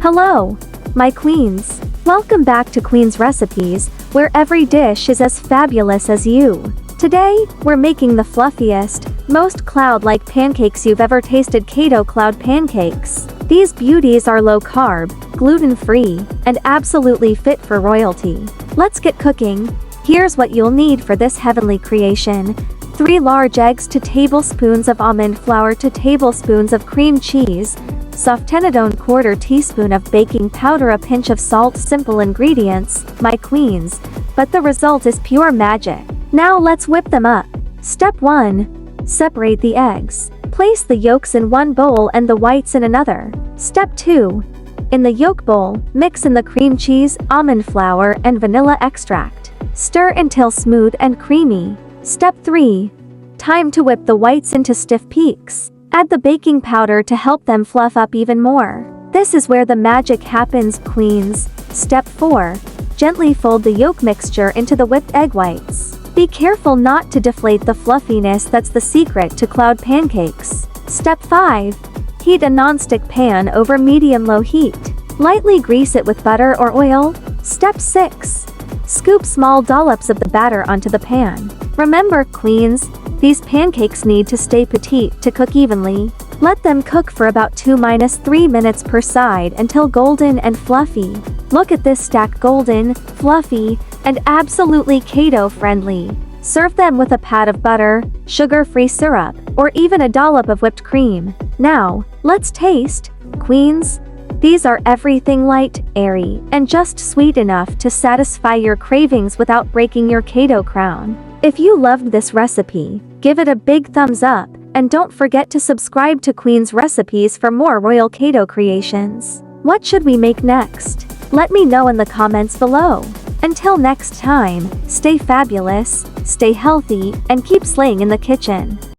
Hello, my queens. Welcome back to Queen's Recipes, where every dish is as fabulous as you. Today, we're making the fluffiest, most cloud-like pancakes you've ever tasted. Keto Cloud Pancakes. These beauties are low-carb, gluten-free, and absolutely fit for royalty. Let's get cooking. Here's what you'll need for this heavenly creation. 3 large eggs to tablespoons of almond flour to tablespoons of cream cheese, softenadone 1/4 teaspoon of baking powder, a pinch of salt. Simple ingredients, my queens, but the result is pure magic. Now let's whip them up. Step 1. Separate the eggs. Place the yolks in one bowl and the whites in another. Step 2. In the yolk bowl, mix in the cream cheese, almond flour, and vanilla extract. Stir until smooth and creamy. Step 3. Time to whip the whites into stiff peaks. Add the baking powder to help them fluff up even more. This is where the magic happens, queens. Step 4. Gently fold the yolk mixture into the whipped egg whites. Be careful not to deflate the fluffiness. That's the secret to cloud pancakes. Step 5. Heat a non-stick pan over medium-low heat. Lightly grease it with butter or oil. Step 6. Scoop small dollops of the batter onto the pan. Remember, queens, these pancakes need to stay petite to cook evenly. Let them cook for about 2-3 minutes per side until golden and fluffy. Look at this stack, golden, fluffy, and absolutely keto-friendly. Serve them with a pat of butter, sugar-free syrup, or even a dollop of whipped cream. Now, let's taste, queens. These are everything light, airy, and just sweet enough to satisfy your cravings without breaking your keto crown. If you loved this recipe, give it a big thumbs up, and don't forget to subscribe to Queen's Recipes for more royal keto creations. What should we make next? Let me know in the comments below. Until next time, stay fabulous, stay healthy, and keep slaying in the kitchen.